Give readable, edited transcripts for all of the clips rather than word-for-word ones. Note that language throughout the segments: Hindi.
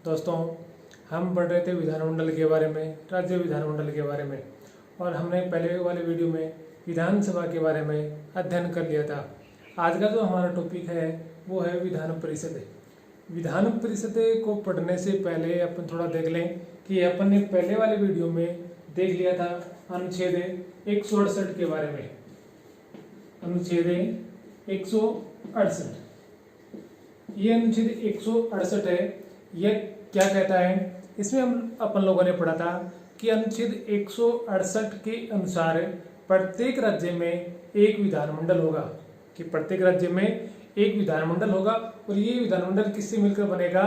दोस्तों, हम पढ़ रहे थे विधानमंडल के बारे में, राज्य विधानमंडल के बारे में, और हमने पहले वाले वीडियो में विधानसभा के बारे में अध्ययन कर लिया था। आज का जो हमारा टॉपिक है वो है विधान परिषद। विधान परिषद को पढ़ने से पहले अपन थोड़ा देख लें कि अपन ने पहले वाले वीडियो में देख लिया था अनुच्छेद 168 के बारे में। अनुच्छेद 168, ये अनुच्छेद 168 है। यह क्या कहता है? इसमें हम अपन लोगों ने पढ़ा था कि अनुच्छेद 168 के अनुसार प्रत्येक राज्य में एक विधानमंडल होगा, कि प्रत्येक राज्य में एक विधानमंडल होगा, और ये विधानमंडल किससे मिलकर बनेगा?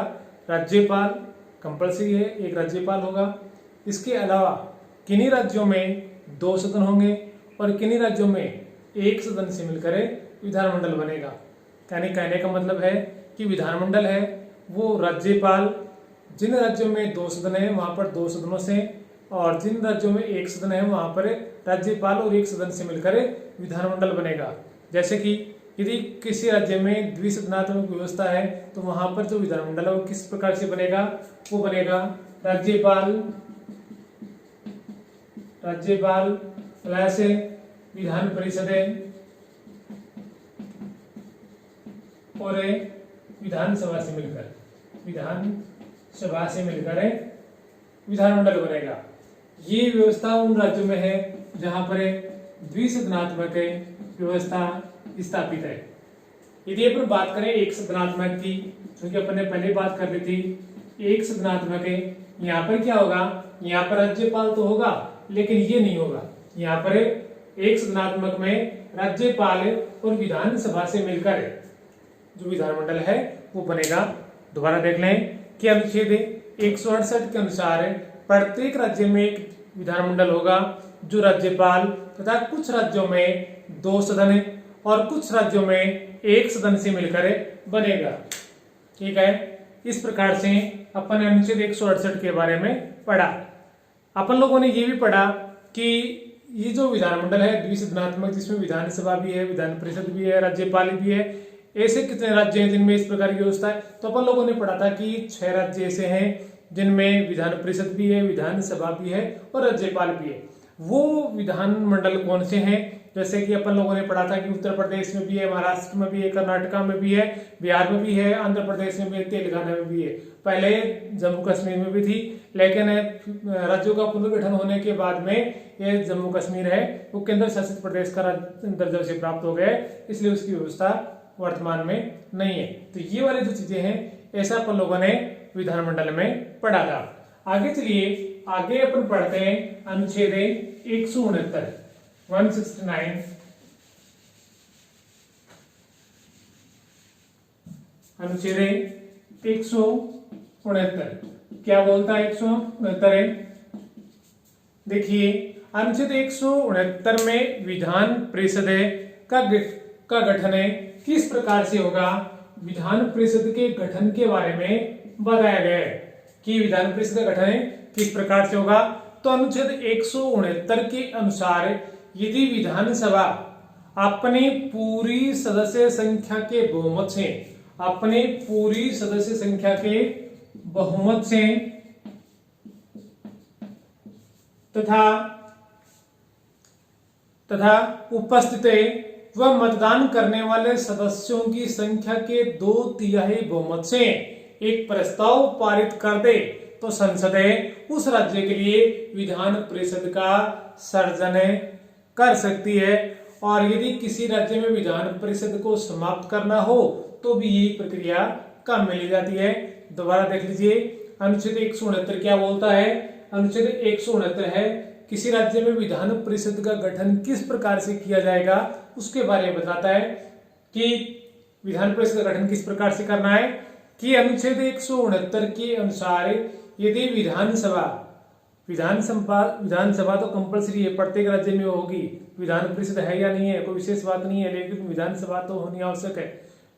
राज्यपाल कंपल्सरी है, एक राज्यपाल होगा। इसके अलावा किन्हीं राज्यों में 2 सदन होंगे और किन्हीं राज्यों में एक सदन से मिलकर विधानमंडल बनेगा। यानी कहने का मतलब है कि विधानमंडल है वो राज्यपाल, जिन राज्यों में 2 सदन है वहां पर 2 सदनों से, और जिन राज्यों में एक सदन है वहां पर राज्यपाल और एक सदन से मिलकर विधानमंडल बनेगा। जैसे कि यदि किसी राज्य में द्विसदनात्मक व्यवस्था है तो वहां पर जो विधानमंडल है वो किस प्रकार से बनेगा? वो बनेगा राज्यपाल प्लस विधान परिषद और विधानसभा से मिलकर विधानमंडल बनेगा। ये व्यवस्था उन राज्यों में है जहां पर द्विसदनात्मक व्यवस्था स्थापित है। यदि अपन बात करें एक सदनात्मक की, क्योंकि अपन ने पहले बात कर ली थी, एक सदनात्मक है, यहाँ पर क्या होगा? यहाँ पर राज्यपाल तो होगा लेकिन ये नहीं होगा। यहाँ पर एक सदनात्मक में राज्यपाल और विधानसभा से मिलकर जो विधानमंडल है वो बनेगा। दोबारा देख लें कि अनुच्छेद 168 के अनुसार प्रत्येक राज्य में एक विधानमंडल होगा जो राज्यपाल तथा कुछ राज्यों में 2 सदन और कुछ राज्यों में एक सदन से मिलकर बनेगा। ठीक है, इस प्रकार से अपन ने अनुच्छेद 168 के बारे में पढ़ा। अपन लोगों ने ये भी पढ़ा कि ये जो विधानमंडल है द्विसदनात्मक, जिसमें विधानसभा भी है, विधान परिषद भी है, राज्यपाल भी है, ऐसे कितने राज्य हैं जिनमें इस प्रकार की व्यवस्था है? तो अपन लोगों ने पढ़ा था कि 6 राज्य ऐसे हैं जिनमें विधान परिषद भी है, विधानसभा भी है और राज्यपाल भी है। वो विधानमंडल कौन से हैं? जैसे कि अपन लोगों ने पढ़ा था कि उत्तर प्रदेश में भी है, महाराष्ट्र में भी है, कर्नाटका में भी है, बिहार में भी है, आंध्र प्रदेश में भी है, तेलंगाना में भी है। पहले जम्मू कश्मीर में भी थी, लेकिन राज्यों का पुनर्गठन होने के बाद में ये जम्मू कश्मीर है वो केंद्र शासित प्रदेश का दर्जा से प्राप्त हो गया, इसलिए उसकी व्यवस्था वर्तमान में नहीं है। तो ये वाली जो चीजें हैं ऐसा अपन लोगों ने विधानमंडल में पढ़ा था। आगे चलिए, आगे अपन पढ़ते हैं अनुच्छेद 169 अनुच्छेद 169 क्या बोलता है? 169 देखिए, अनुच्छेद 169 में विधान परिषद का गठन किस प्रकार से होगा? विधान परिषद के गठन के बारे में बताया गया है कि विधान परिषद का गठन किस प्रकार से होगा। तो अनुच्छेद 169 के अनुसार यदि विधानसभा अपनी पूरी सदस्य संख्या के बहुमत से तथा उपस्थित व मतदान करने वाले सदस्यों की संख्या के 2/3 बहुमत से एक प्रस्ताव पारित कर दे तो संसद उस राज्य के लिए विधान परिषद का सृजन कर सकती है। और यदि किसी राज्य में विधान परिषद को समाप्त करना हो तो भी यही प्रक्रिया काम में ली जाती है। दोबारा देख लीजिए, अनुच्छेद 169 क्या बोलता है? अनुच्छेद 169 है किसी राज्य में विधान परिषद का गठन किस प्रकार से किया जाएगा उसके बारे में बताता है कि विधान परिषद का गठन किस प्रकार से करना है। कि अनुच्छेद 169 के अनुसार यदि विधानसभा तो कंपल्सरी है, प्रत्येक राज्य में होगी। विधान परिषद है या नहीं है कोई विशेष बात नहीं है, लेकिन विधानसभा तो होनी आवश्यक है।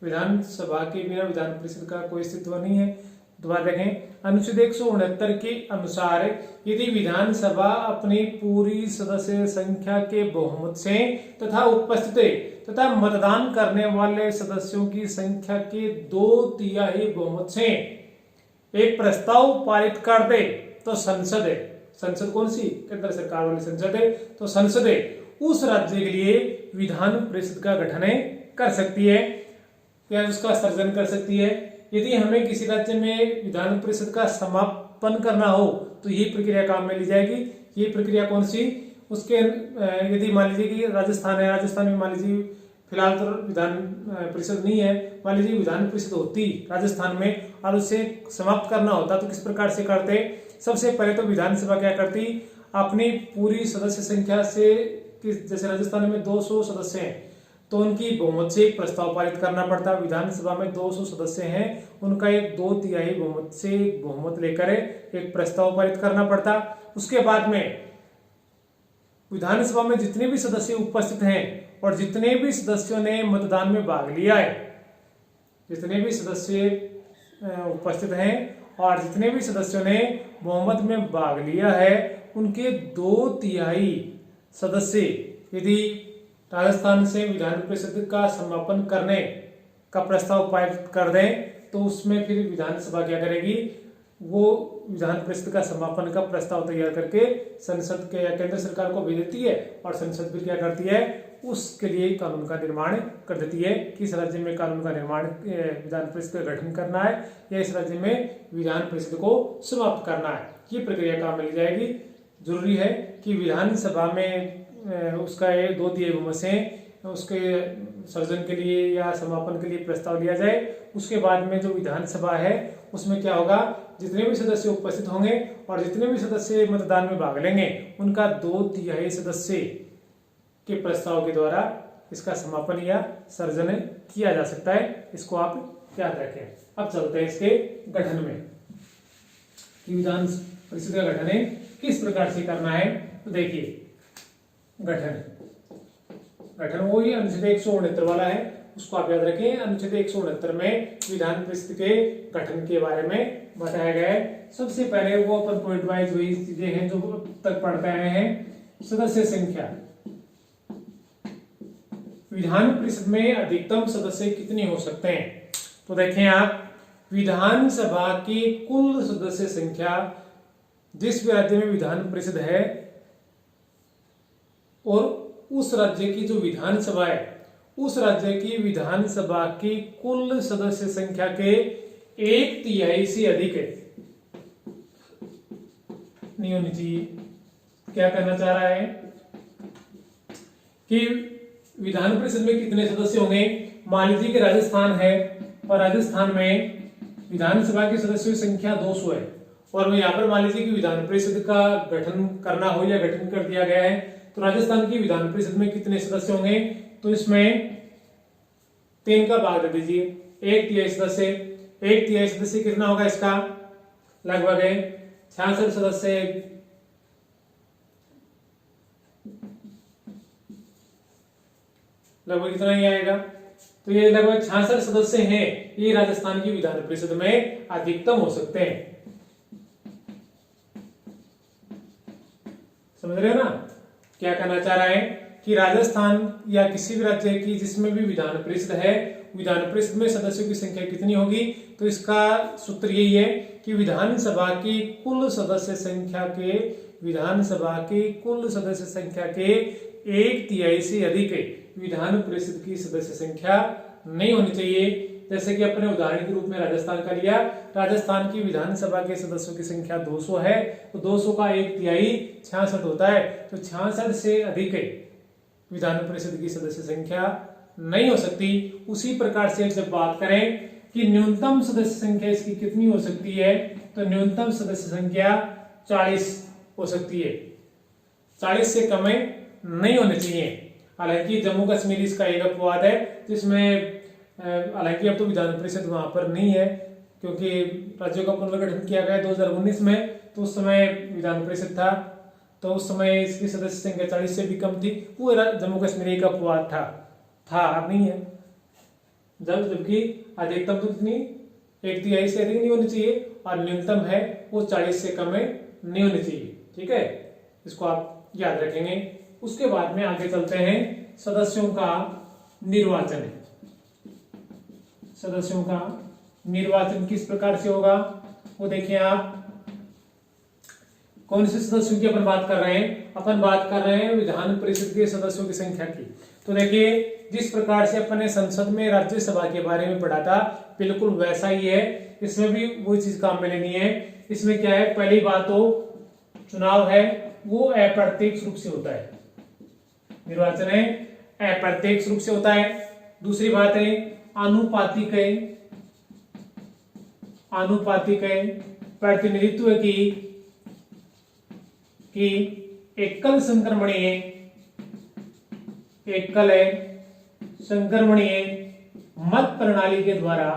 विधानसभा के बिना विधान परिषद का कोई अस्तित्व नहीं है। दोबारा देखें, अनुच्छेद 169 के अनुसार यदि विधानसभा अपनी पूरी सदस्य संख्या के बहुमत से तथा उपस्थित तथा मतदान करने वाले सदस्यों की संख्या के 2/3 बहुमत से एक प्रस्ताव पारित कर दे तो संसद है, संसद कौन सी, केंद्र सरकार वाली संसद है, तो संसद उस राज्य के लिए विधान परिषद का गठन कर सकती है या उसका सर्जन कर सकती है। यदि हमें किसी राज्य में विधान परिषद का समापन करना हो तो ये प्रक्रिया काम में ली जाएगी। ये प्रक्रिया कौन सी, उसके यदि मान लीजिए कि राजस्थान है, राजस्थान में मान लीजिए फिलहाल तो विधान परिषद नहीं है, मान लीजिए विधान परिषद होती राजस्थान में और उसे समाप्त करना होता तो किस प्रकार से करते। सबसे पहले तो विधानसभा क्या करती, अपनी पूरी सदस्य संख्या से, जैसे राजस्थान में 200 सदस्य हैं तो उनकी बहुमत से एक प्रस्ताव पारित करना पड़ता। विधानसभा में 200 सदस्य हैं, उनका एक 2/3 बहुमत से बहुमत लेकर एक प्रस्ताव पारित करना पड़ता। उसके बाद में विधानसभा में जितने भी सदस्य उपस्थित हैं और जितने भी सदस्यों ने मतदान में भाग लिया है, जितने भी सदस्य उपस्थित हैं और जितने भी सदस्यों ने बहुमत में भाग लिया है, उनके 2/3 सदस्य यदि राजस्थान से विधान परिषद का समापन करने का प्रस्ताव पारित कर दें तो उसमें फिर विधानसभा क्या करेगी, वो विधान परिषद का समापन का प्रस्ताव तैयार करके संसद के या केंद्र सरकार को भेज देती है और संसद फिर क्या करती है, उसके लिए कानून का निर्माण कर देती है। किस राज्य में कानून का निर्माण, विधान परिषद का गठन करना है या इस राज्य में विधान परिषद को समाप्त करना है, ये प्रक्रिया काम में ली जाएगी। जरूरी है कि विधानसभा में उसका 2/3 बहुमत से उसके सर्जन के लिए या समापन के लिए प्रस्ताव लिया जाए। उसके बाद में जो विधानसभा है उसमें क्या होगा, जितने भी सदस्य उपस्थित होंगे और जितने भी सदस्य मतदान में भाग लेंगे, उनका 2/3 सदस्य के प्रस्ताव के द्वारा इसका समापन या सर्जन किया जा सकता है। इसको आप याद रखें। अब चलते हैं इसके गठन में कि विधान परिषद का गठन किस प्रकार से करना है। तो देखिए गठन वही अनुच्छेद 169 वाला है, उसको आप याद रखें। अनुच्छेद 169 में विधान परिषद के गठन के बारे में बताया गया है। सबसे पहले वो अपन पॉइंट वाइज वही चीजें हैं जो अब तक पढ़ते आए हैं। सदस्य संख्या, विधान परिषद में अधिकतम सदस्य कितने हो सकते हैं। तो देखें आप, विधानसभा की कुल सदस्य संख्या जिस भी राज्य में विधान परिषद है और उस राज्य की जो विधानसभा है, उस राज्य की विधानसभा की कुल सदस्य संख्या के 1/3 से अधिक है नहीं होनी चाहिए। क्या करना चाह रहा है कि विधान परिषद में कितने सदस्य होंगे। मान लीजिए कि राजस्थान है और राजस्थान में विधानसभा के सदस्यों की संख्या 200 है और यहाँ पर मान लीजिए कि विधान परिषद का गठन करना हो या गठन कर दिया गया है, तो राजस्थान की विधान परिषद में कितने सदस्य होंगे। तो इसमें 3 का भाग दे दीजिए, 1/3 सदस्य। 1/3 सदस्य कितना होगा इसका, लगभग 66 सदस्य, लगभग इतना ही आएगा। तो ये लगभग 66 सदस्य हैं, ये राजस्थान की विधान परिषद में अधिकतम हो सकते हैं। समझ रहे हो ना क्या कहना चाह रहा है कि राजस्थान या किसी भी राज्य की जिसमें भी विधान परिषद है, विधान परिषद में सदस्यों की संख्या कितनी होगी। तो इसका सूत्र यही है कि विधानसभा की कुल सदस्य संख्या के 1/3 से अधिक विधान परिषद की सदस्य संख्या नहीं होनी चाहिए। जैसे कि अपने उदाहरण के रूप में राजस्थान का लिया, राजस्थान की विधानसभा के सदस्यों की संख्या 200 है, तो 200 का 1/3 66 होता है, तो 66 से अधिक विधान परिषद की सदस्य संख्या नहीं हो सकती। उसी प्रकार से जब बात करें कि न्यूनतम सदस्य संख्या इसकी कितनी हो सकती है, तो न्यूनतम सदस्य संख्या 40 हो सकती है, 40 से कम नहीं होने चाहिए। हालांकि जम्मू कश्मीर इसका एक अपवाद है जिसमें हालांकि अब तो विधान परिषद वहां पर नहीं है क्योंकि राज्यों का पुनर्गठन किया गया 2019 में, तो उस समय विधान परिषद था, तो उस समय इसकी सदस्य संख्या 40 से भी कम थी। वो जम्मू कश्मीर का अपवाद था, अब नहीं है। जबकि अधिकतम तो कितनी 1/3 से अधिक नहीं होनी चाहिए और न्यूनतम है वो 40 से कम नहीं होनी चाहिए। ठीक है, इसको आप याद रखेंगे। उसके बाद में आगे चलते हैं, सदस्यों का निर्वाचन। सदस्यों का निर्वाचन किस प्रकार से होगा। वो देखिए आप, कौन से सदस्यों की अपन बात कर रहे हैं? अपन बात कर रहे हैं विधान परिषद के सदस्यों की संख्या की। तो देखिए, जिस प्रकार से अपन ने संसद में राज्यसभा के बारे में पढ़ा था, बिल्कुल वैसा ही है। इसमें भी वो चीज काम में लेनी है। इसमें क्या है, पहली बात तो चुनाव है वो अप्रत्यक्ष रूप से होता है, निर्वाचन है अप्रत्यक्ष रूप से होता है। दूसरी बात है आनुपातिक है, आनुपातिक है, प्रतिनिधित्व की एकल संक्रमणीय, एकल है संक्रमणीय मत प्रणाली के द्वारा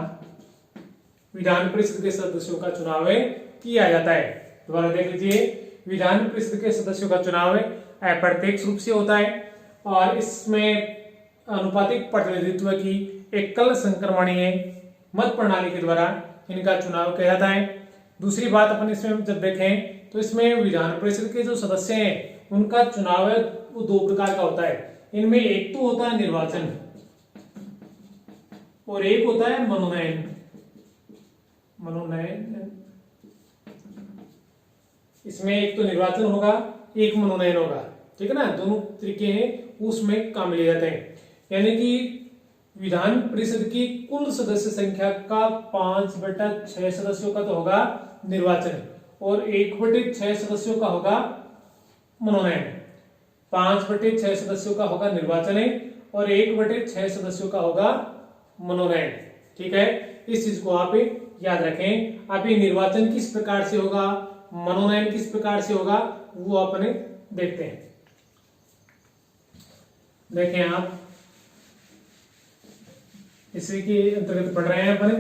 विधान परिषद के सदस्यों का चुनाव किया जाता है। दोबारा देख लीजिए, विधान परिषद के सदस्यों का चुनाव अप्रत्यक्ष रूप से होता है और इसमें आनुपातिक प्रतिनिधित्व की एकल संक्रमणीय मत प्रणाली के द्वारा इनका चुनाव किया जाता है। दूसरी बात अपन इसमें जब देखें तो इसमें विधान परिषद के जो सदस्य हैं उनका चुनाव वो दो प्रकार का होता है। इनमें एक तो होता है निर्वाचन और एक होता है मनोनयन। मनोनयन, इसमें एक तो निर्वाचन होगा, एक मनोनयन होगा, ठीक है ना। दोनों तरीके हैं, उसमें काम ले जाते हैं। यानी कि विधान परिषद की कुल सदस्य संख्या का 5/6 सदस्यों का तो होगा निर्वाचन और 1/6 सदस्यों का होगा मनोनयन। 5/6 सदस्यों का होगा निर्वाचन और 1/6 सदस्यों का होगा मनोनयन। ठीक है, इस चीज को आप याद रखें। अब ये निर्वाचन किस प्रकार से होगा, मनोनयन किस प्रकार से होगा, वो अपने देखते हैं। देखें आप, इसी के अंतर्गत पढ़ रहे हैं अपन।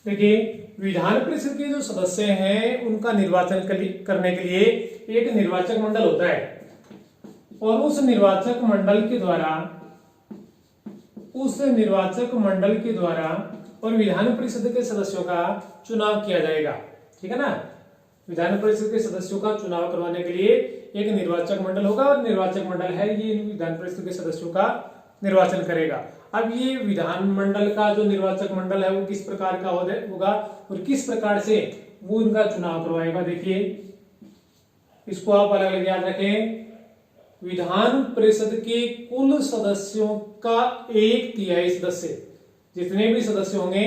देखिए, विधान परिषद के जो सदस्य हैं उनका निर्वाचन करने के लिए एक निर्वाचक मंडल होता है और उस निर्वाचक मंडल के द्वारा और विधान परिषद के सदस्यों का चुनाव किया जाएगा। ठीक है ना, विधान परिषद के सदस्यों का चुनाव करवाने के लिए एक निर्वाचक मंडल होगा और निर्वाचक मंडल है ये विधान परिषद के सदस्यों का निर्वाचन करेगा। अब ये विधान मंडल का जो निर्वाचक मंडल है वो किस प्रकार का होगा और किस प्रकार से वो इनका चुनाव करवाएगा, देखिए इसको आप अलग अलग याद रखें। विधान परिषद के कुल सदस्यों का 1/3 सदस्य, जितने भी सदस्य होंगे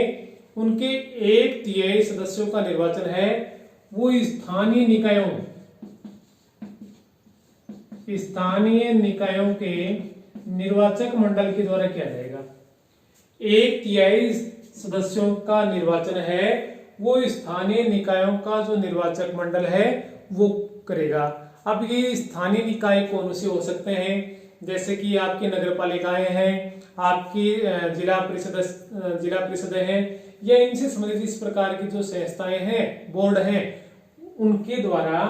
उनके 1/3 सदस्यों का निर्वाचन है वो स्थानीय निकायों के निर्वाचक मंडल के द्वारा किया जाएगा। 1/3 सदस्यों का निर्वाचन है वो स्थानीय निकायों का जो निर्वाचक मंडल है वो करेगा। अब ये स्थानीय निकाय कौन से हो सकते हैं, जैसे कि आपकी नगर पालिकाएं हैं, आपकी जिला परिषद हैं, या इनसे संबंधित इस प्रकार की जो संस्थाएं हैं, बोर्ड हैं, उनके द्वारा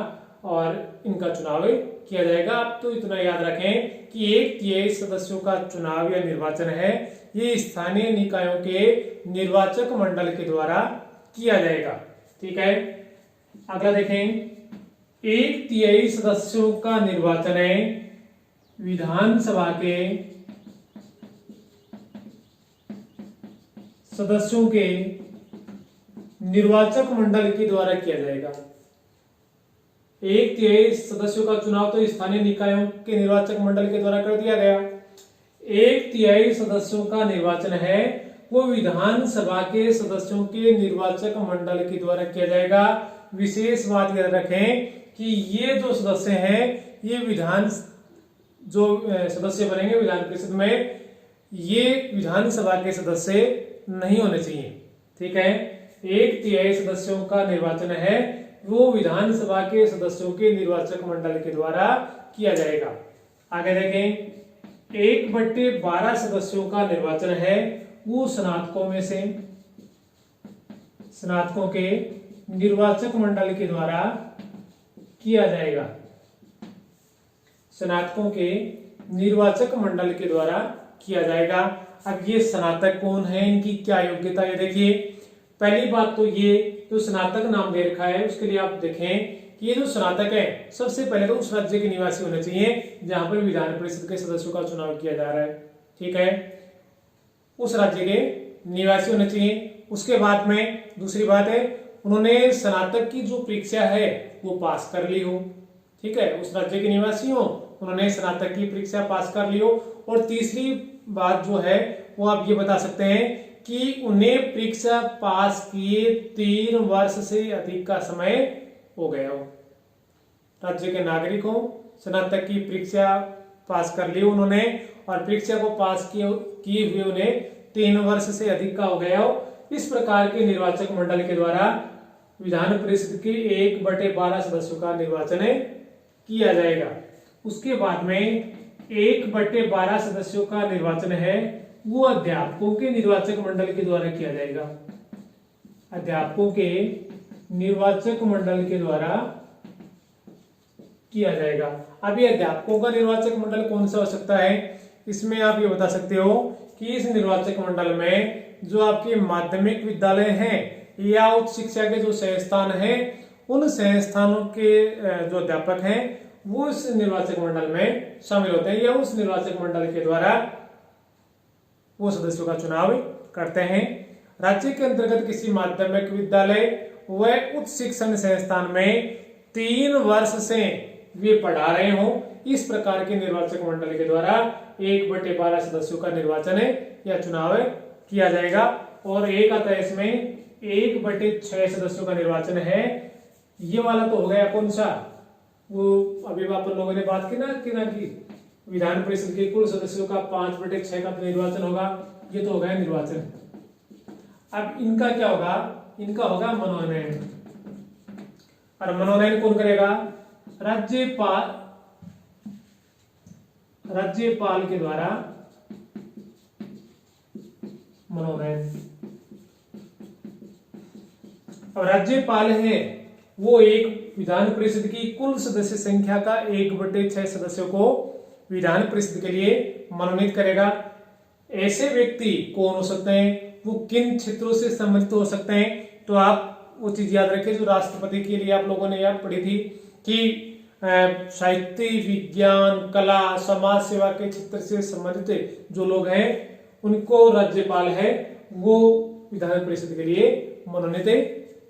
और इनका चुनाव किया जाएगा। आप तो इतना याद रखें कि 1/3 सदस्यों का चुनाव या निर्वाचन है ये स्थानीय निकायों के निर्वाचक मंडल के द्वारा किया जाएगा। ठीक है, अगला देखें, 1/3 सदस्यों का निर्वाचन है विधानसभा के सदस्यों के निर्वाचक मंडल के द्वारा किया जाएगा। 1/3 सदस्यों का चुनाव तो स्थानीय निकायों के निर्वाचक मंडल के द्वारा कर दिया गया। 1/3 सदस्यों का निर्वाचन है वो विधानसभा के सदस्यों के निर्वाचक मंडल के द्वारा किया जाएगा। विशेष बात याद रखें कि ये जो सदस्य हैं ये जो सदस्य बनेंगे विधान परिषद में, ये विधानसभा के सदस्य नहीं होने चाहिए। ठीक है, 1/3 सदस्यों का निर्वाचन है वो विधानसभा के सदस्यों के निर्वाचक मंडल के द्वारा किया जाएगा। आगे देखें, 1/12 सदस्यों का निर्वाचन है वो स्नातकों के निर्वाचक मंडल के द्वारा किया जाएगा। स्नातकों के निर्वाचक मंडल के द्वारा किया जाएगा। अब ये स्नातक कौन है, इनकी क्या योग्यता है, देखिए पहली बात तो ये जो स्नातक नाम दे रखा है उसके लिए आप देखें कि ये जो स्नातक है सबसे पहले तो उस राज्य के निवासी होने चाहिए जहां पर विधान परिषद के सदस्यों का चुनाव किया जा रहा है। ठीक है, उस राज्य के निवासी होने चाहिए। उसके बाद में दूसरी बात है, उन्होंने स्नातक की जो परीक्षा है वो पास कर ली हो। ठीक है, उस राज्य के निवासी हो, उन्होंने स्नातक की परीक्षा पास कर ली हो। और तीसरी बात जो है वो आप ये बता सकते हैं कि उन्हें परीक्षा पास किए 3 वर्ष से अधिक का समय हो गया हो। राज्य के नागरिक हो, स्नातक की परीक्षा पास कर ली उन्होंने और परीक्षा को पास किए हुए उन्हें 3 वर्ष से अधिक का हो गया हो। इस प्रकार के निर्वाचक मंडल के द्वारा विधान परिषद के 1/12 सदस्यों का निर्वाचन किया जाएगा। उसके बाद में 1/12 सदस्यों का निर्वाचन है वो अध्यापकों के निर्वाचक मंडल के द्वारा किया जाएगा। अध्यापकों के निर्वाचक मंडल के द्वारा किया जाएगा। अब ये अध्यापकों का निर्वाचक मंडल कौन सा हो सकता है, इसमें आप ये बता सकते हो कि इस निर्वाचक मंडल में जो आपके माध्यमिक विद्यालय हैं या उच्च शिक्षा के जो संस्थान हैं, उन संस्थानों के जो अध्यापक हैं वो इस निर्वाचक मंडल में शामिल होते हैं या उस निर्वाचक मंडल के द्वारा वो सदस्यों का चुनाव करते हैं। राज्य के अंतर्गत किसी माध्यमिक विद्यालय व उच्च शिक्षण संस्थान में 3 वर्ष से वे पढ़ा रहे हो, इस प्रकार के निर्वाचक मंडल के द्वारा 1/12 सदस्यों का निर्वाचन या चुनाव किया जाएगा। और एक आता है इसमें 1/6 सदस्यों का निर्वाचन है। ये वाला तो हो गया कौन सा, वो अभी अपन लोगों ने बात की ना कि विधान परिषद के कुल सदस्यों का 5/6 का निर्वाचन होगा, ये तो हो गया निर्वाचन। अब इनका क्या होगा, इनका होगा मनोनयन। और मनोनयन कौन करेगा, राज्यपाल के द्वारा मनोनयन। और राज्यपाल है वो एक विधान परिषद की कुल सदस्य संख्या का 1/6 सदस्यों को विधान परिषद के लिए मनोनीत करेगा। ऐसे व्यक्ति कौन हो सकते हैं, वो किन क्षेत्रों से संबंधित हो सकते हैं, तो आप वो चीज याद रखें जो राष्ट्रपति के लिए आप लोगों ने याद पढ़ी थी कि साहित्य, विज्ञान, कला, समाज सेवा के क्षेत्र से संबंधित जो लोग हैं उनको राज्यपाल है वो विधान परिषद के लिए मनोनीत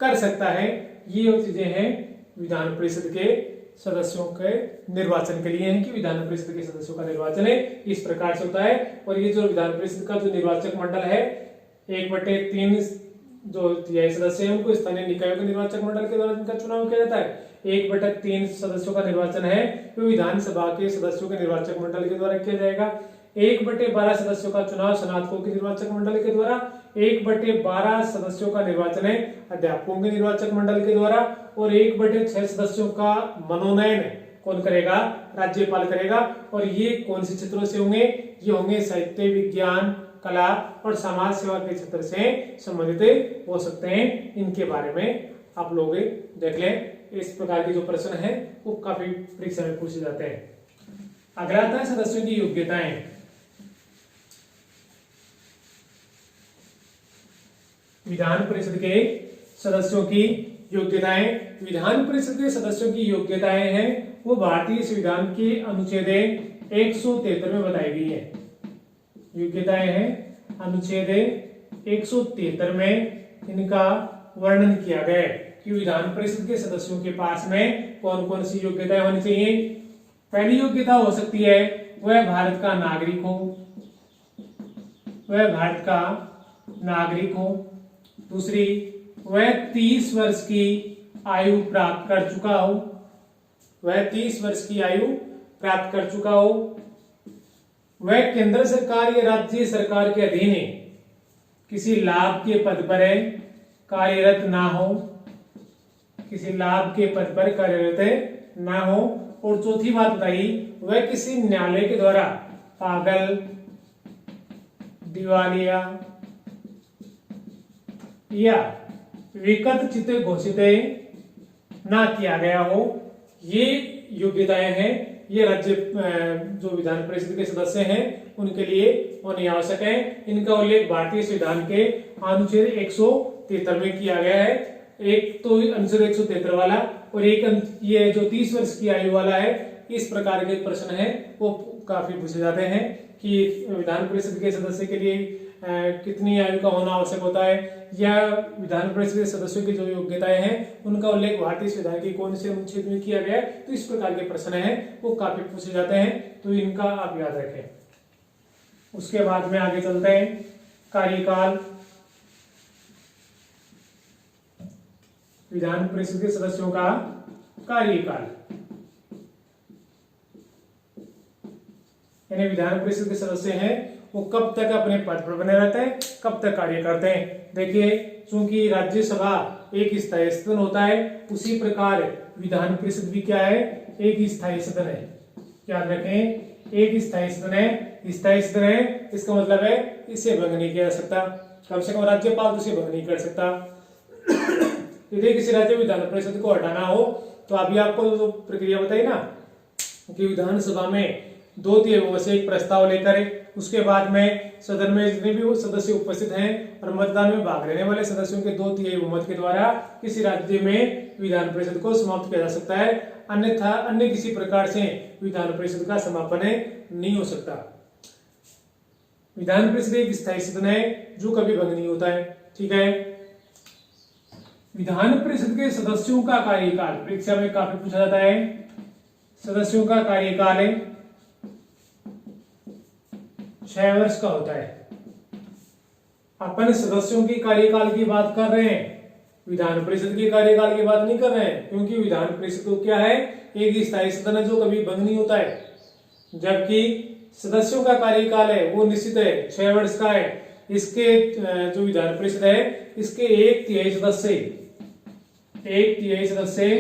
कर सकता है। ये चीजें हैं विधान परिषद के सदस्यों के निर्वाचन के लिए है कि विधान परिषद के सदस्यों का निर्वाचन इस प्रकार से होता है। और ये जो विधान परिषद का जो निर्वाचक मंडल है 1/3 जो सदस्य हैं उनको स्थानीय निकायों के निर्वाचक मंडल के द्वारा इनका चुनाव किया जाता है। 1/3 सदस्यों का निर्वाचन है वो विधानसभा के सदस्यों के निर्वाचक मंडल के द्वारा किया जाएगा। 1/12 सदस्यों का चुनाव स्नातकों के निर्वाचक मंडल के द्वारा, 1/12 सदस्यों का निर्वाचन है अध्यापकों के निर्वाचक मंडल के द्वारा और 1/6 सदस्यों का मनोनयन कौन करेगा, राज्यपाल करेगा। और ये कौन से क्षेत्रों से होंगे, ये होंगे साहित्य, विज्ञान, कला और समाज सेवा के क्षेत्र से संबंधित हो सकते हैं। इनके बारे में आप लोग देख लें। इस प्रकार के जो प्रश्न है वो काफी परीक्षा में पूछे जाते हैं। अगला आता है सदस्यों की योग्यताएं। विधान परिषद के सदस्यों की योग्यताएं। विधान परिषद के सदस्यों की योग्यताएं हैं वो भारतीय संविधान के अनुच्छेद 173 में बताई गई है। योग्यताएं हैं अनुच्छेद 173 में इनका वर्णन किया गया है कि विधान परिषद के सदस्यों के पास में कौन कौन सी योग्यताएं होनी चाहिए। पहली योग्यता हो सकती है वह भारत का नागरिक हो, वह भारत का नागरिक हो। दूसरी, वह 30 वर्ष की आयु प्राप्त कर चुका हो, वह 30 वर्ष की आयु प्राप्त कर चुका हो। वह केंद्र सरकार या राज्य सरकार के अधीन किसी लाभ के पद पर कार्यरत ना हो, किसी लाभ के पद पर कार्यरत ना हो। और चौथी बात बताई, वह किसी न्यायालय के द्वारा पागल, दिवालिया या विकट चित्त घोषित ना किया गया हो। ये योग्यताएं हैं, ये राज्य जो विधान परिषद के सदस्य हैं उनके लिए होनी आवश्यक है। इनका उल्लेख भारतीय संविधान के अनुच्छेद 173 में किया गया है। एक तो अनुच्छेद 173 वाला और एक ये जो 30 वर्ष की आयु वाला है। इस प्रकार के प्रश्न है वो काफी पूछे जाते हैं कि विधान परिषद के सदस्य के लिए कितनी आयु का होना आवश्यक होता है, या विधान परिषद के सदस्यों की जो योग्यताएं हैं उनका उल्लेख भारतीय संविधान के कौन से अनुच्छेद में किया गया है। तो इस प्रकार के प्रश्न हैं वो काफी पूछे जाते हैं, तो इनका आप याद रखें। उसके बाद में आगे चलते हैं, कार्यकाल। विधान परिषद के सदस्यों का कार्यकाल, यानी विधान परिषद के सदस्य हैं वो कब तक अपने पद पर बने रहते हैं, कब तक कार्य करते हैं। देखिए, चूंकि राज्यसभा एक स्थायी सदन होता है, उसी प्रकार विधान परिषद भी क्या है, एक स्थायी सदन है। याद रखें, एक स्थायी सदन है। स्थायी सदन है इसका मतलब है इसे भंग नहीं किया जा सकता, कम से कम राज्यपाल तो इसे भंग नहीं कर सकता। यदि किसी राज्य विधान परिषद को हटाना हो तो अभी आपको जो प्रक्रिया बताई ना कि विधानसभा में 2/3 बहुमत से एक प्रस्ताव लेकर उसके बाद में सदन में जितने भी सदस्य उपस्थित हैं और मतदान में भाग लेने वाले सदस्यों के 2/3 बहुमत के द्वारा किसी राज्य में विधान परिषद को समाप्त किया जा सकता है, अन्यथा अन्य किसी प्रकार से विधान परिषद का समापन नहीं हो सकता। विधान परिषद एक स्थायी सदन है जो कभी भंग नहीं होता है। ठीक है, विधान परिषद के सदस्यों का कार्यकाल परीक्षा में काफी पूछा जाता है। सदस्यों का कार्यकाल है 6 वर्ष का होता है। अपन सदस्यों की कार्यकाल की बात कर रहे हैं, विधान परिषद के कार्यकाल की बात नहीं कर रहे हैं, क्योंकि विधान परिषद तो क्या है, एक स्थायी सदन है जो कभी भंग नहीं होता है, जबकि सदस्यों का कार्यकाल है वो निश्चित है, 6 वर्ष का है। इसके जो विधान परिषद है इसके 1/3 सदस्य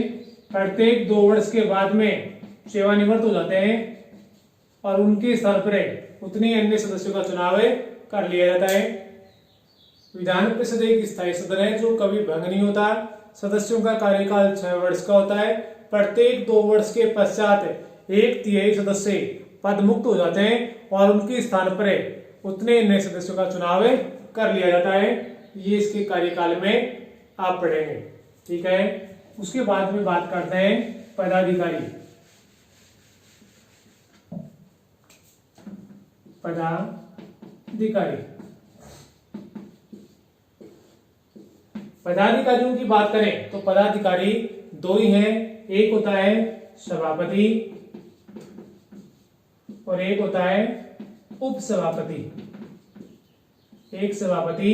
प्रत्येक 2 वर्ष के बाद में सेवानिवृत्त हो जाते हैं और उनके स्थान पर उतने अन्य सदस्यों का चुनाव कर लिया जाता है। विधान परिषद एक स्थायी सदन है जो कभी भंग नहीं होता। सदस्यों का कार्यकाल 6 वर्ष का होता है। प्रत्येक 2 वर्ष के पश्चात 1/3 सदस्य पद मुक्त हो जाते हैं और उनके स्थान पर उतने नए सदस्यों का चुनाव कर लिया जाता है। ये इसके कार्यकाल में आप पढ़ेंगे। ठीक है, उसके बाद में बात करते हैं पदाधिकारी। पदाधिकारियों की बात करें तो पदाधिकारी 2 ही हैं, एक होता है सभापति और एक होता है उपसभापति। एक सभापति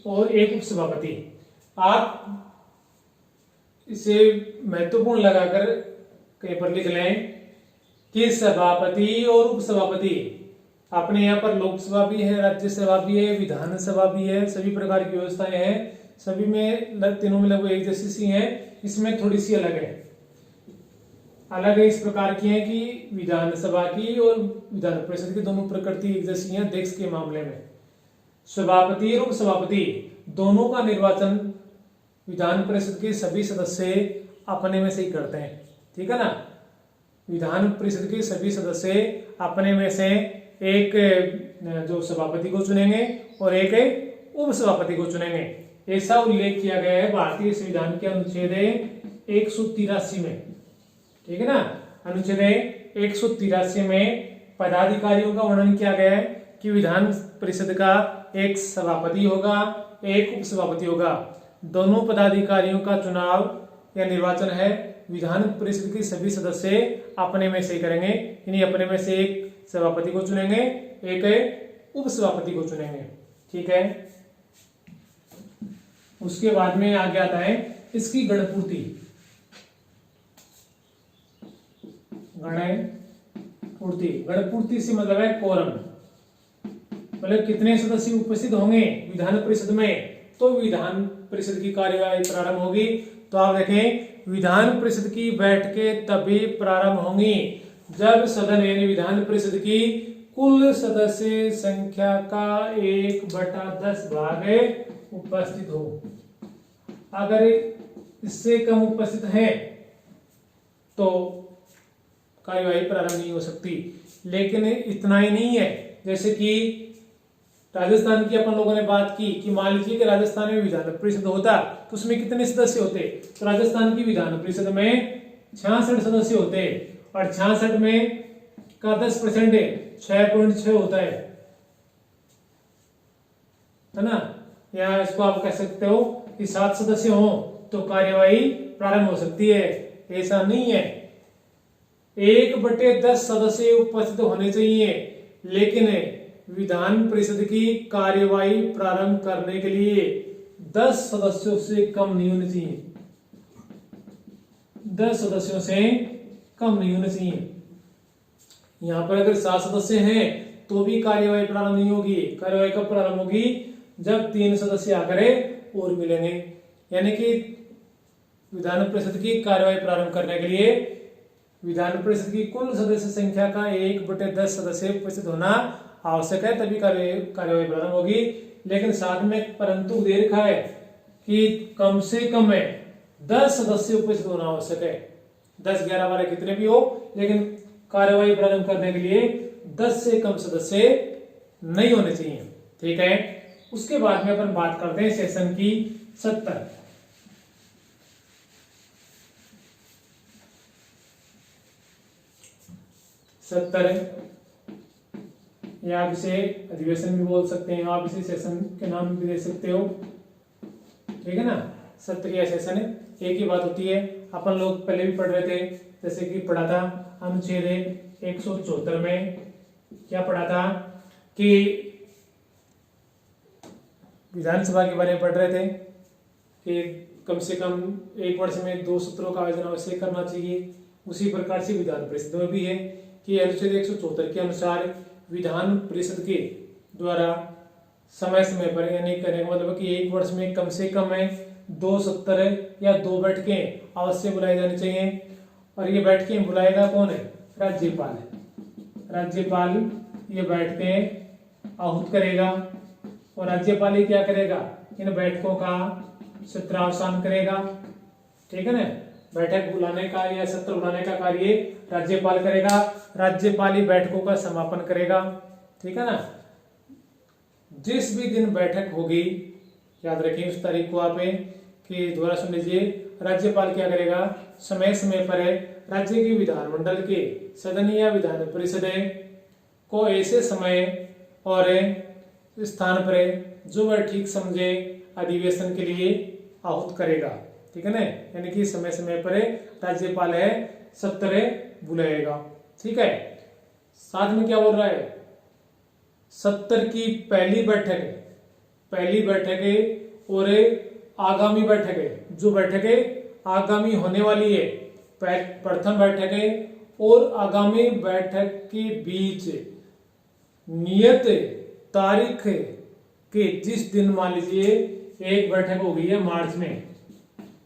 और एक उपसभापति। आप इसे महत्वपूर्ण लगाकर कहीं पर लिख लें कि सभापति और उपसभापति, अपने यहाँ पर लोकसभा भी है, राज्यसभा भी है, विधानसभा भी है, सभी प्रकार की व्यवस्थाएं हैं, सभी में तीनों में लगभग एक जैसी सी हैं। इसमें थोड़ी सी अलग है इस प्रकार की है कि विधानसभा की और विधान परिषद की दोनों प्रकृति एक जैसी है। अध्यक्ष के मामले में सभापति और उपसभापति दोनों का निर्वाचन विधान परिषद के सभी सदस्य अपने में से ही करते हैं। ठीक है ना, विधान परिषद के सभी सदस्य अपने में से एक जो सभापति को चुनेंगे और एक उपसभापति को चुनेंगे। ऐसा उल्लेख किया गया है भारतीय संविधान के अनुच्छेद 183 में। ठीक है ना, अनुच्छेद 183 में पदाधिकारियों का वर्णन किया गया है कि विधान परिषद का एक सभापति होगा, एक उपसभापति होगा। दोनों पदाधिकारियों का चुनाव या निर्वाचन है विधान परिषद के सभी सदस्य अपने में से करेंगे। यानी अपने में से एक सभापति को चुनेंगे, एक उपसभापति को चुनेंगे। ठीक है, उसके बाद में आगे आता है इसकी गणपूर्ति। गणपूर्ति से मतलब है कोरम, मतलब कितने सदस्य उपस्थित होंगे विधान परिषद में, तो विधान परिषद की कार्यवाही प्रारंभ होगी। तो आप देखें, विधान परिषद की बैठकें तभी प्रारंभ होंगी जब सदन यानी विधान परिषद की कुल सदस्य संख्या का 1/10 भाग उपस्थित हो। अगर इससे कम उपस्थित है तो कार्यवाही प्रारंभ नहीं हो सकती। लेकिन इतना ही नहीं है, जैसे कि राजस्थान की अपन लोगों ने बात की कि मान लीजिए कि राजस्थान में विधान परिषद होता तो उसमें कितने सदस्य होते, तो राजस्थान की विधान परिषद में 66 सदस्य होते और 66 में का 10% 6.6 होता है। है ना, या इसको आप कह सकते हो कि 7 सदस्य हो तो कार्यवाही प्रारंभ हो सकती है। ऐसा नहीं है, 1/10 सदस्य उपस्थित होने चाहिए, लेकिन विधान परिषद की कार्यवाही प्रारंभ करने के लिए 10 सदस्यों से कम नहीं होने चाहिए, 10 सदस्यों से कम नहीं होने चाहिए। यहां पर अगर 7 सदस्य हैं तो भी कार्यवाही प्रारंभ नहीं होगी। कार्यवाही कब प्रारंभ होगी? जब 3 सदस्य आकर और मिलेंगे। यानी कि विधान परिषद की कार्यवाही प्रारंभ करने के लिए विधान परिषद की कुल सदस्य संख्या का 1/10 सदस्य उपस्थित होना आवश्यक है, तभी कार्यवाही प्रारंभ होगी। लेकिन साथ में परंतु दे रखा है कि कम से कम 10 सदस्य उपस्थित होना आवश्यक है। 10, 11, 12 कितने भी हो, लेकिन कार्यवाही प्रारंभ करने के लिए 10 से कम सदस्य नहीं होने चाहिए। ठीक है, उसके बाद में अपन बात करते हैं सेशन की 70। या आप इसे अधिवेशन भी बोल सकते हैं, आप इसे सेशन के नाम भी दे सकते हो। ठीक है ना, सत्र या सेशन एक ही बात होती है। अपन लोग पहले भी पढ़ रहे थे, जैसे कि पढ़ा था अनुच्छेद 174 में क्या पढ़ा था कि विधानसभा के बारे में पढ़ रहे थे कि कम से कम 1 वर्ष में 2 सत्रों का आयोजन अवश्य करना चाहिए। उसी प्रकार से विधान परिषद में भी है कि अनुच्छेद 174 के अनुसार विधान परिषद के द्वारा समय समय पर, यानी कहने का मतलब कि 1 वर्ष में कम से कम 2 सत्र या 2 बैठकें अवश्य बुलाई जानी चाहिए। और ये बैठकें बुलाएगा कौन है? राज्यपाल है। राज्यपाल ये बैठकें आहूत करेगा और राज्यपाल ही क्या करेगा? इन बैठकों का सत्रावसान करेगा। ठीक है ना, बैठक बुलाने का या सत्र बुलाने का कार्य राज्यपाल करेगा। राज्यपाल ही बैठकों का समापन करेगा। ठीक है ना, जिस भी दिन बैठक होगी याद रखिए उस तारीख को आप कि दोबारा सुन लीजिए। राज्यपाल क्या करेगा? समय समय पर राज्य के विधानमंडल के सदन या विधान परिषद को ऐसे समय और स्थान पर जो वह ठीक समझे अधिवेशन के लिए आहूत करेगा। ठीक है ना, यानी कि समय समय पर राज्यपाल सत्र बुलाएगा। ठीक है, साथ में क्या बोल रहा है? सत्र की पहली बैठक और आगामी बैठक है, जो बैठक आगामी होने वाली है, प्रथम बैठक है और आगामी बैठक के बीच नियत तारीख के जिस दिन, मान लीजिए एक बैठक हो गई है मार्च में,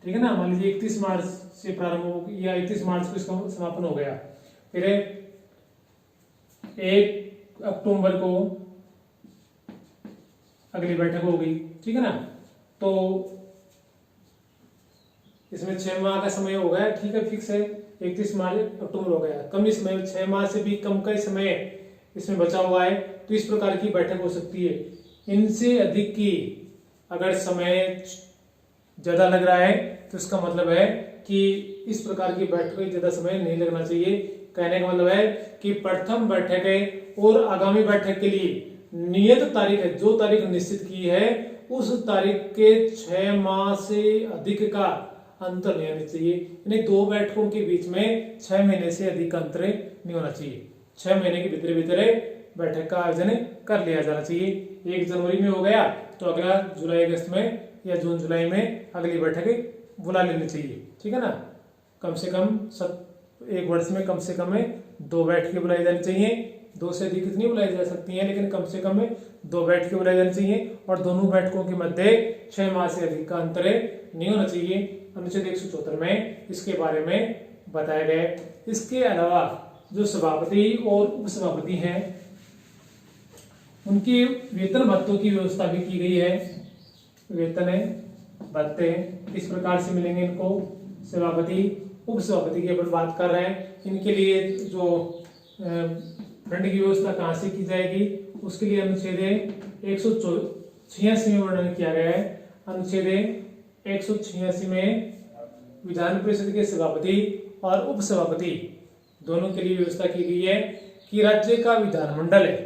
ठीक है ना, मान लीजिए 31 मार्च से प्रारंभ हो या 31 मार्च को इसका समापन हो गया, फिर 1 अक्टूबर को अगली बैठक हो गई। ठीक है ना, तो इसमें 6 माह का समय हो गया। ठीक है, फिक्स है 31 मार्च अक्टूबर हो गया। कम ही समय, 6 माह से भी कम का ही समय इसमें बचा हुआ है, तो इस प्रकार की बैठक हो सकती है। इनसे अधिक की अगर समय ज्यादा लग रहा है तो इसका मतलब है कि इस प्रकार की बैठक में ज्यादा समय नहीं लगना चाहिए। कहने का मतलब है कि प्रथम बैठक है और आगामी बैठक के लिए नियत तारीख है, जो तारीख निश्चित की है उस तारीख के 6 माह से अधिक का अंतर नहीं होना चाहिए। यानी 2 बैठकों के बीच में 6 महीने से अधिक अंतर नहीं होना चाहिए। 6 महीने के भीतर भीतर बैठक का आयोजन कर लिया जाना चाहिए। 1 जनवरी में हो गया तो अगला जुलाई अगस्त में या जून जुलाई में अगली बैठक बुला लेनी चाहिए। ठीक है ना, कम से कम 1 वर्ष में कम से कम 2 बैठकें बुलाई जानी चाहिए। 2 से अधिक कितनी बुलाई जा सकती हैं, लेकिन कम से कम 2 बैठकें बुलाई जानी चाहिए और दोनों बैठकों के मध्य 6 माह से अधिक का अंतर नहीं होना चाहिए। अनुच्छेद 174 में इसके बारे में बताया गया है। इसके अलावा जो सभापति और उपसभापति हैं उनकी वेतन भत्तों की व्यवस्था भी की गई है। वेतन भत्ते इस प्रकार से मिलेंगे इनको। सभापति उपसभापति की अपन बात कर रहे हैं, इनके लिए जो फंड की व्यवस्था कहाँ से की जाएगी उसके लिए अनुच्छेद 186 में वर्णन किया गया है। अनुच्छेद 186 में विधान परिषद के सभापति और उपसभापति दोनों के लिए व्यवस्था की गई है कि राज्य का विधानमंडल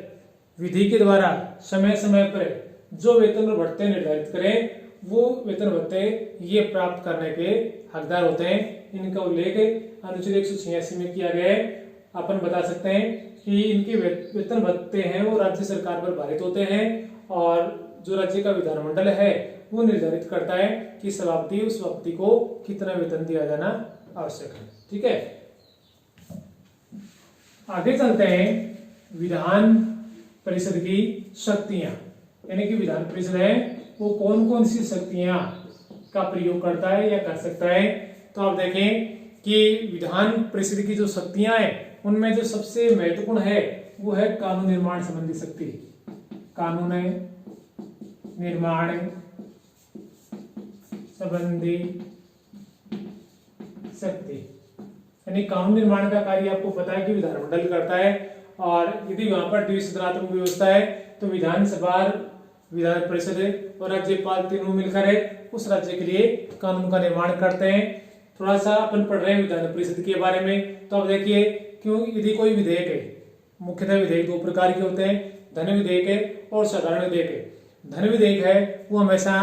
विधि के द्वारा समय समय पर जो वेतन और भत्ते निर्धारित करें वो वेतन भत्ते ये प्राप्त करने के हकदार होते हैं। इनका उल्लेख अनुच्छेद 186 में किया गया है। अपन बता सकते हैं कि इनके वेतन भत्ते हैं वो राज्य सरकार पर भारित होते हैं और जो राज्य का विधानमंडल है वो निर्धारित करता है कि सभापति उस व्यक्ति को कितना वेतन दिया जाना आवश्यक है। ठीक है, आगे चलते हैं। विधान परिषद की शक्तियां, यानी कि विधान परिषद है वो कौन कौन सी शक्तियां का प्रयोग करता है या कर सकता है। तो आप देखें कि विधान परिषद की जो शक्तियां हैं उनमें जो सबसे महत्वपूर्ण है वो है कानून निर्माण संबंधी शक्ति। कानून निर्माण संबंधी शक्ति, यानी कानून निर्माण का कार्य आपको पता है कि विधानमंडल करता है और यदि वहां पर द्विसदनात्मक व्यवस्था है तो विधानसभा, विधान परिषद और राज्यपाल तीनों मिलकर है उस राज्य के लिए कानून का निर्माण करते हैं। थोड़ा सा अपन पढ़ रहे हैं विधान परिषद के बारे में। तो अब देखिए, क्यों यदि कोई विधेयक है, मुख्यतः विधेयक दो प्रकार के होते हैं, धन विधेयक है और साधारण विधेयक है। धन विधेयक है वो हमेशा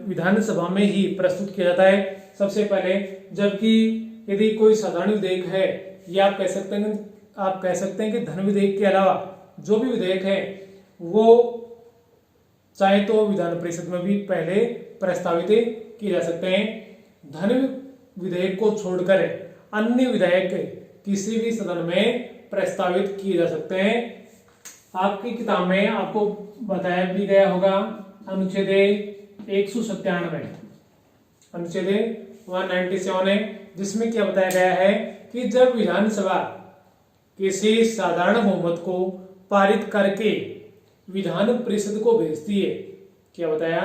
विधानसभा में ही प्रस्तुत किया जाता है सबसे पहले, जबकि यदि कोई साधारण विधेयक है या आप कह सकते हैं कि धन विधेयक के अलावा जो भी विधेयक है वो चाहे तो विधान परिषद में भी पहले प्रस्तावित किए जा सकते हैं। धन विधेयक को छोड़कर अन्य विधेयक किसी भी सदन में प्रस्तावित किए जा सकते हैं। आपकी किताब में आपको बताया भी गया होगा अनुच्छेद 197, अनुच्छेद 197 है, जिसमें क्या बताया गया है कि जब विधानसभा किसी साधारण बहुमत को पारित करके विधान परिषद को भेजती है, क्या बताया,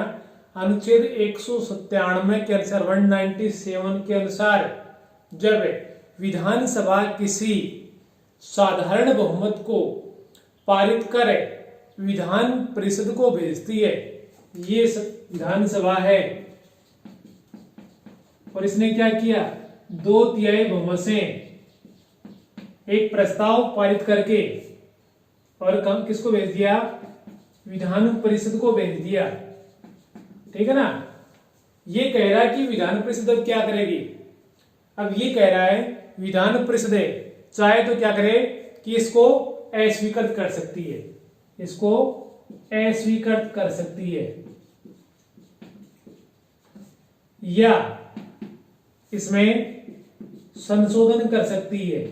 अनुच्छेद 197 के अनुसार, 197 के अनुसार जब विधानसभा किसी साधारण बहुमत को पारित कर विधान परिषद को भेजती है, ये विधानसभा है और इसने क्या किया, 2/3 बहुमत से एक प्रस्ताव पारित करके और किसको भेज दिया, विधान परिषद को भेज दिया। ठीक है ना। ये कह रहा है कि विधान परिषद अब क्या करेगी, अब ये कह रहा है विधान परिषद चाहे तो क्या करे कि इसको अस्वीकृत कर सकती है, इसको अस्वीकृत कर सकती है या इसमें संशोधन कर सकती है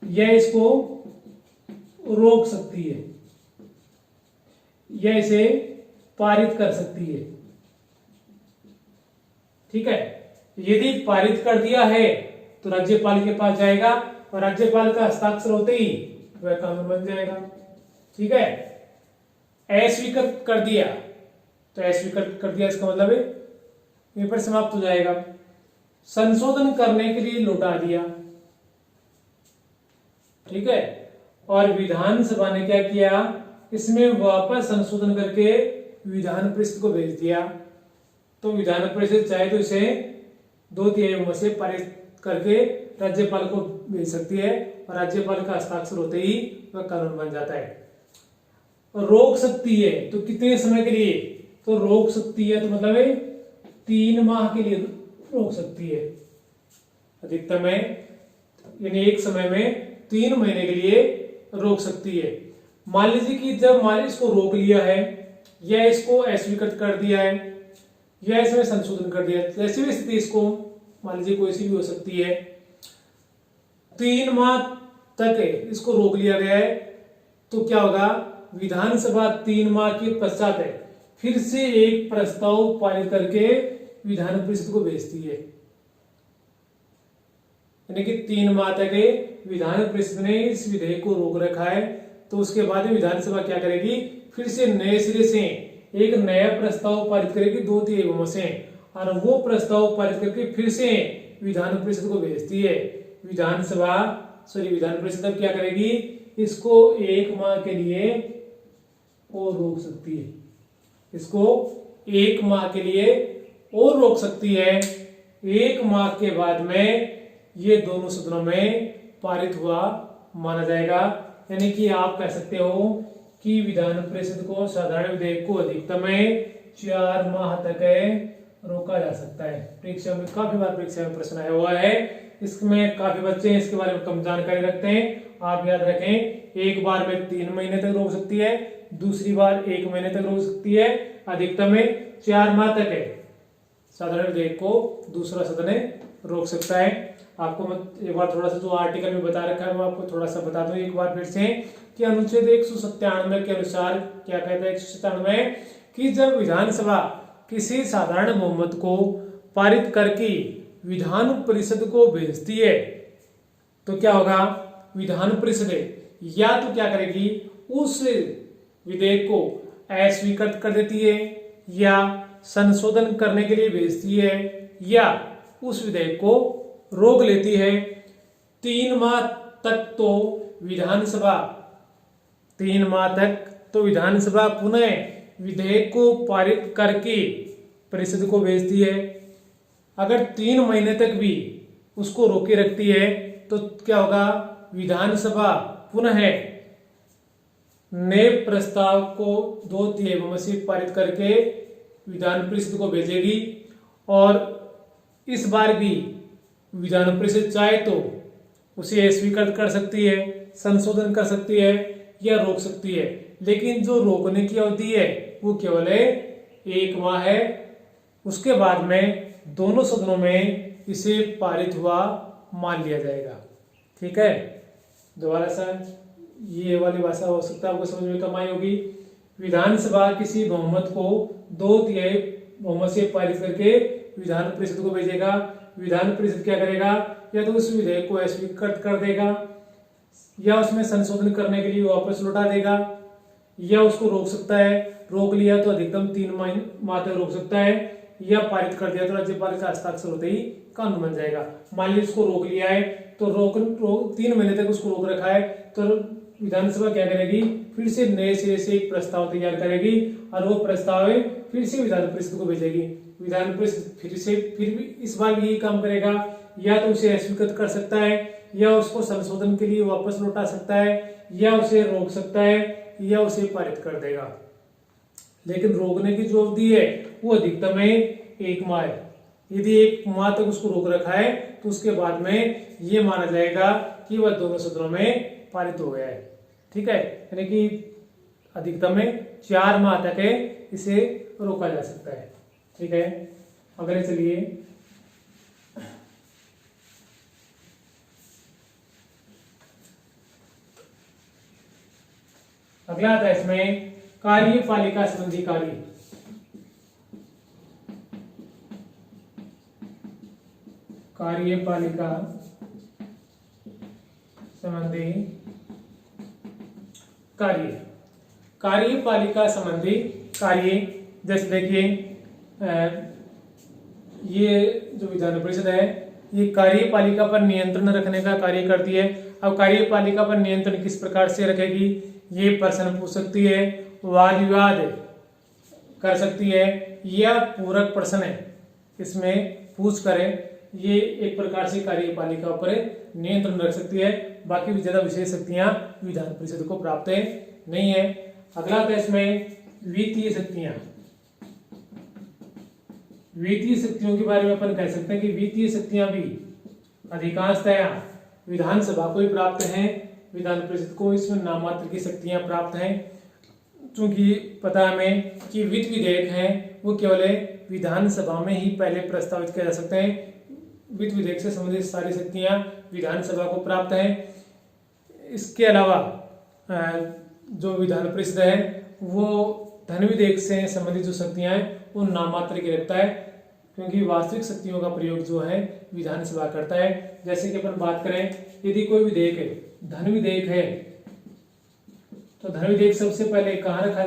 या इसको रोक सकती है या इसे पारित कर सकती है। ठीक है, यदि पारित कर दिया है तो राज्यपाल के पास जाएगा और राज्यपाल का हस्ताक्षर होते ही वह कानून बन जाएगा। ठीक है, अस्वीकृत कर दिया तो अस्वीकृत कर दिया इसका मतलब है पेपर समाप्त हो जाएगा। संशोधन करने के लिए लौटा दिया, ठीक है, और विधानसभा ने क्या किया, इसमें वापस संशोधन करके विधान परिषद को भेज दिया, तो विधान परिषद चाहे तो इसे 2/3 बहुमत से पारित करके राज्यपाल को भेज सकती है और राज्यपाल का हस्ताक्षर होते ही वह कानून बन जाता है। और रोक सकती है तो कितने समय के लिए, तो रोक सकती है तो मतलब है 3 माह के लिए रोक सकती है अधिकतम है, यानी एक समय में 3 महीने के लिए रोक सकती है। मान लीजिए कि जब मान इसको रोक लिया है या इसको अस्वीकृत कर दिया है या इसमें संशोधन कर दिया, जैसी भी स्थिति इसको मान लीजिए कोई सी भी हो सकती है, 3 माह तक इसको रोक लिया गया है, तो क्या होगा, विधानसभा 3 माह के पश्चात फिर से एक प्रस्ताव पारित करके विधान परिषद को भेजती है, यानी कि 3 माह तक विधान परिषद ने इस विधेयक को रोक रखा है, तो उसके बाद विधानसभा क्या करेगी, फिर से नए सिरे से एक नया प्रस्ताव पारित करेगी 2/3 बहुमत से, और वो प्रस्ताव पारित करके फिर से विधान परिषद को भेजती है। विधान परिषद अब क्या करेगी, इसको 1 माह के लिए और रोक सकती है, इसको 1 माह के लिए और रोक सकती है। 1 माह के बाद में ये दोनों सदनों में पारित हुआ माना जाएगा, यानी कि आप कह सकते हो कि विधान परिषद को साधारण विधेयक को अधिकतम 4 माह तक रोका जा सकता है। परीक्षा में काफी बार परीक्षा में प्रश्न आया हुआ है, इसमें काफी बच्चे इसके बारे में कम जानकारी रखते हैं। आप याद रखें, एक बार में 3 महीने तक रोक सकती है, दूसरी बार 1 महीने तक रोक सकती है, अधिकतम 4 माह तक है साधारण विधेयक को दूसरा सदन रोक सकता है। आपको मैं एक बार थोड़ा सा जो आर्टिकल में बता रखा है वो आपको थोड़ा सा बता दूं एक बार फिर से कि अनुच्छेद 197 के अनुसार क्या कहता है 197 कि जब विधानसभा किसी साधारण बहुमत को पारित करके विधान परिषद को भेजती है तो क्या होगा, विधान परिषद या तो क्या करेगी, उस विधेयक को अस्वीकृत कर देती है या संशोधन करने के लिए भेजती है या उस विधेयक को रोक लेती है। 3 माह तक तो विधानसभा 3 माह तक तो विधानसभा पुनः विधेयक को पारित करके परिषद को भेजती है। अगर 3 महीने तक भी उसको रोके रखती है तो क्या होगा, विधानसभा पुनः नए प्रस्ताव को 2/3 बहुमत से पारित करके विधान परिषद को भेजेगी और इस बार भी विधान परिषद चाहे तो उसे स्वीकृत कर सकती है, संशोधन कर सकती है या रोक सकती है, लेकिन जो रोकने की अवधि है वो केवल 1 माह है। उसके बाद में दोनों सदनों में इसे पारित हुआ मान लिया जाएगा। ठीक है, दोबारा सर ये वाली भाषा हो सकता है आपको समझ में कम आई होगी। विधानसभा किसी बहुमत को 2/3 बहुमत से पारित करके विधान परिषद को भेजेगा। विधान परिषद क्या करेगा, या तो उस विधेयक को स्वीकृत कर देगा या उसमें संशोधन करने के लिए वापस लौटा देगा या उसको रोक सकता है। रोक लिया तो अधिकतम 3 माह तक रोक सकता है या पारित कर दिया तो राज्यपाल का हस्ताक्षर होते ही कानून बन जाएगा। मान लीजिए उसको रोक लिया है तो रोक 3 महीने तक उसको रोक रखा है तो विधानसभा क्या करेगी, फिर से नए सिरे से एक प्रस्ताव तैयार करेगी और वो प्रस्ताव फिर से विधान परिषद को भेजेगी। विधान परिषद फिर भी इस बार यही काम करेगा, या तो उसे अस्वीकृत कर सकता है या उसको संशोधन के लिए वापस लौटा सकता है या उसे रोक सकता है या उसे पारित कर देगा। लेकिन रोकने की जो अवधि है वो अधिकतम 1 माह है। यदि 1 माह तक उसको रोक रखा है तो उसके बाद में ये माना जाएगा कि वह दोनों सदनों में पारित हो गया है। ठीक है, यानी कि अधिकतम 4 माह तक इसे रोका जा सकता है। ठीक है, अगले चलिए अगला आता है इसमें कार्यपालिका संबंधी कार्य। कार्यपालिका संबंधी कार्य। कार्यपालिका संबंधी कार्य जैसे देखिए ये जो विधान परिषद है ये कार्यपालिका पर नियंत्रण रखने का कार्य करती है। अब कार्यपालिका पर नियंत्रण किस प्रकार से रखेगी, ये प्रश्न पूछ सकती है, वाद विवाद कर सकती है या पूरक प्रश्न इसमें पूछ करें। ये एक प्रकार से कार्यपालिका पर नियंत्रण रख सकती है। बाकी भी ज्यादा विशेष शक्तियां विधान परिषद को प्राप्त नहीं है। अगला था इसमें वित्तीय शक्तियां। वित्तीय शक्तियों के बारे में अपन कह सकते हैं कि वित्तीय शक्तियां भी अधिकांशतया विधानसभा को ही प्राप्त हैं, विधान परिषद को इसमें नाममात्र की शक्तियां प्राप्त हैं। क्योंकि पता हमें कि वित्त विधेयक हैं वो केवल विधानसभा में ही पहले प्रस्तावित किए जा सकते हैं। वित्त विधेयक से संबंधित सारी शक्तियां विधानसभा को प्राप्त हैं। इसके अलावा जो विधान परिषद है वो धन विधेयक से संबंधित जो शक्तियां हैं वो नाममात्र की रखता है, क्योंकि वास्तविक शक्तियों का प्रयोग जो है विधानसभा करता है। जैसे कि अपन बात करें, यदि कोई विधेयक है, धन विधेयक है, तो धन विधेयक सबसे पहले कहाँ रखा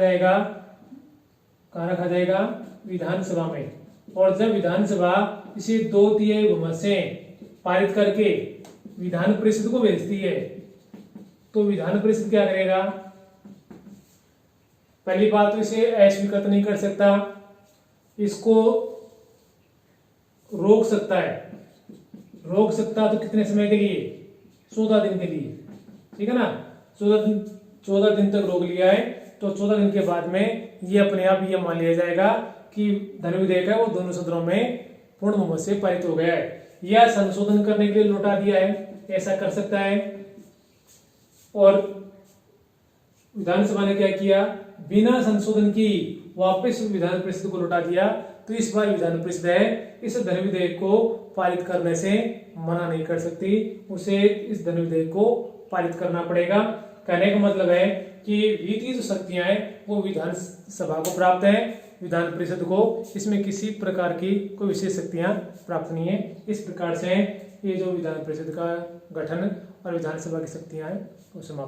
जाएगा, विधानसभा में। और जब विधानसभा इसे 2/3 बहुमत से पारित करके विधान परिषद को भेजती है तो विधान परिषद क्या करेगा, पहली बात तो इसे अस्वीकृत नहीं कर सकता, इसको रोक सकता तो कितने समय के लिए, 14 दिन के लिए। ठीक है ना, 14 दिन तक रोक लिया है तो 14 दिन के बाद में ये अपने आप ये मान लिया जाएगा कि धन विधेयक है वो दोनों सदनों में पूर्ण बहुमत से पारित हो गया है, या संशोधन करने के लिए लौटा दिया है, ऐसा कर सकता है। और विधानसभा ने क्या किया, बिना संशोधन की वापस विधान परिषद को लौटा दिया, तो इस बार विधान परिषद है इस धन विधेयक को पारित करने से मना नहीं कर सकती, उसे इस धन विधेयक को पारित करना पड़ेगा। कहने का मतलब है कि वित्तीय जो शक्तियां हैं वो विधानसभा को प्राप्त है, विधान परिषद को इसमें किसी प्रकार की कोई विशेष शक्तियां प्राप्त नहीं है। इस प्रकार से ये जो विधान परिषद का गठन और विधानसभा की शक्तियां हैं वो समाप्त